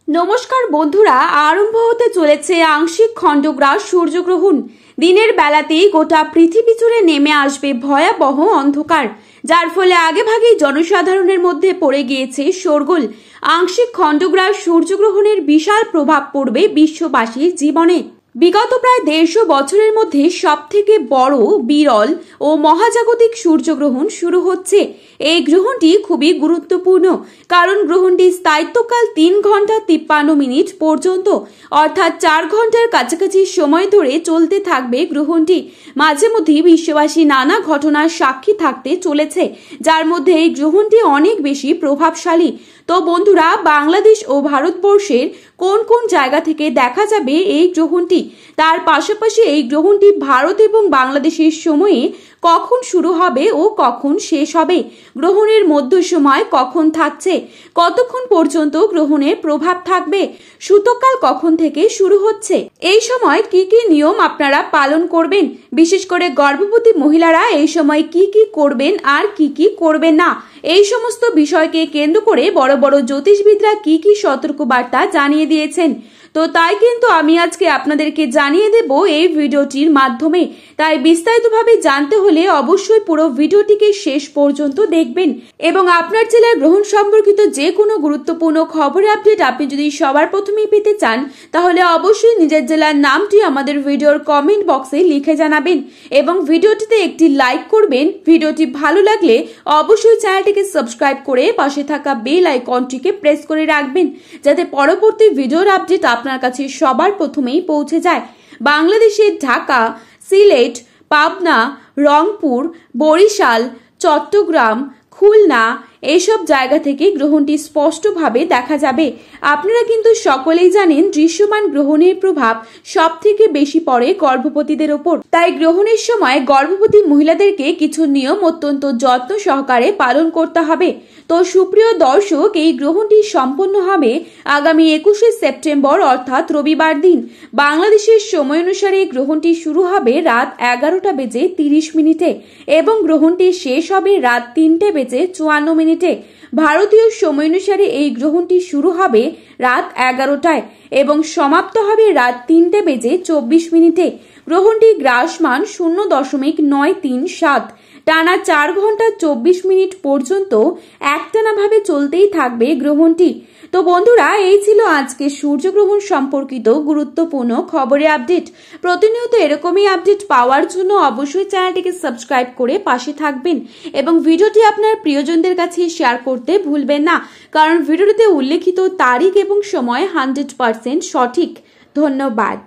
নমস্কার বন্ধুরা, আরম্ভ হতে চলেছে আংশিক খণ্ডগ্রাস সূর্যগ্রহণ। দিনের বেলাতেই গোটা পৃথিবী জুড়ে নেমে আসবে ভয়াবহ অন্ধকার, যার ফলে আগেভাগেই জনসাধারণের মধ্যে পড়ে গিয়েছে শোরগোল। আংশিক খণ্ডগ্রাস সূর্যগ্রহণের বিশাল প্রভাব পড়বে বিশ্ববাসীর জীবনে। বিগত প্রায় 150 বছরের মধ্যে সবথেকে বড়, বিরল ও মহাজাগতিক সূর্যগ্রহণ শুরু হচ্ছে। এই গ্রহণটি খুবই গুরুত্বপূর্ণ, কারণ গ্রহণটি স্থায়িত্বকাল 3 ঘন্টা 53 মিনিট পর্যন্ত, অর্থাৎ 4 ঘন্টার কাছাকাছি সময় ধরে চলতে থাকবে গ্রহণটি। মাঝে মধ্যে বিশ্ববাসী নানা ঘটনার সাক্ষী থাকতে চলেছে, যার মধ্যে এই গ্রহণটি অনেক বেশি প্রভাবশালী। তো বন্ধুরা, বাংলাদেশ ও ভারতবর্ষের কোন কোন জায়গা থেকে দেখা যাবে এই গ্রহণটি, তার পাশাপাশি এই গ্রহণটি ভারত এবং বাংলাদেশের সময়ে কখন শুরু হবে ও কখন শেষ হবে, গ্রহণের মধ্য সময় কখন থাকছে, কতক্ষণ পর্যন্ত গ্রহণের প্রভাব থাকবে, সূতককাল কখন থেকে শুরু হচ্ছে, এই সময় কি কি নিয়ম আপনারা পালন করবেন, বিশেষ করে গর্ভবতী মহিলারা এই সময় কি কি করবেন আর কি কি করবেন না, এই সমস্ত বিষয়কে কেন্দ্র করে বড় বড় জ্যোতিষবিদরা কি কি সতর্কবার্তা জানিয়ে দিয়েছেন। তো তাই কিন্তু আমি আজকে আপনাদেরকে জানিয়ে দেব এই ভিডিওটির মাধ্যমে। তাই বিস্তারিতভাবে জানতে হলে অবশ্যই পুরো ভিডিওটিকে শেষ পর্যন্ত দেখবেন। এবং আপনার জেলার গ্রহণ সম্পর্কিত যে কোনো গুরুত্বপূর্ণ খবরের আপডেট আপনি যদি সবার প্রথমেই পেতে চান, তাহলে অবশ্যই নিজের জেলার নামটি আমাদের ভিডিওর কমেন্ট বক্সে লিখে জানাবেন এবং ভিডিওটিতে একটি লাইক করবেন। ভিডিওটি ভালো লাগলে অবশ্যই চ্যানেলটিকে সাবস্ক্রাইব করে পাশে থাকা বেল আইকনটিকে প্রেস করে রাখবেন, যাতে পরবর্তী ভিডিওর আপডেট আপনার কাছে সবার প্রথমেই পৌঁছে যায়। বাংলাদেশের ঢাকা, সিলেট, পাবনা, রংপুর, বরিশাল, চট্টগ্রাম, খুলনা এইসব জায়গা থেকে গ্রহণটি স্পষ্টভাবে দেখা যাবে। আপনারা কিন্তু সকলেই জানেন, দৃশ্যমান গ্রহণের প্রভাব সব থেকে বেশি পড়ে গর্ভবতীদের ওপর। তাই গ্রহণের সময় গর্ভবতী মহিলাদেরকে কিছু নিয়ম অত্যন্ত যত্ন সহকারে পালন করতে হবে। তো সুপ্রিয় দর্শক, এই গ্রহণটি সম্পন্ন হবে আগামী 21শে সেপ্টেম্বর অর্থাৎ রবিবার দিন। বাংলাদেশের সময় অনুসারে গ্রহণটি শুরু হবে রাত 11টা বেজে 30 মিনিটে এবং গ্রহণটি শেষ হবে রাত 3টে বেজে 54 মিনিটে। ভারতীয় সময় অনুসারে এই গ্রহণটি শুরু হবে রাত 11টায় এবং সমাপ্ত হবে রাত 3টে বেজে 24 মিনিটে। গ্রহণটি গ্রাসমান 0.937, টানা 4 ঘন্টা 24 মিনিট পর্যন্ত একটানাভাবে চলতেই থাকবে গ্রহণটি। তো বন্ধুরা, এই ছিল আজকে সূর্যগ্রহণ সম্পর্কিত গুরুত্বপূর্ণ খবরের আপডেট। প্রতিনিয়ত এরকমই আপডেট পাওয়ার জন্য অবশ্যই চ্যানেলটিকে সাবস্ক্রাইব করে পাশে থাকবেন এবং ভিডিওটি আপনার প্রিয়জনদের কাছে শেয়ার করতে ভুলবেন না, কারণ ভিডিওটিতে উল্লেখিত তারিখ এবং সময় 100% সঠিক। ধন্যবাদ।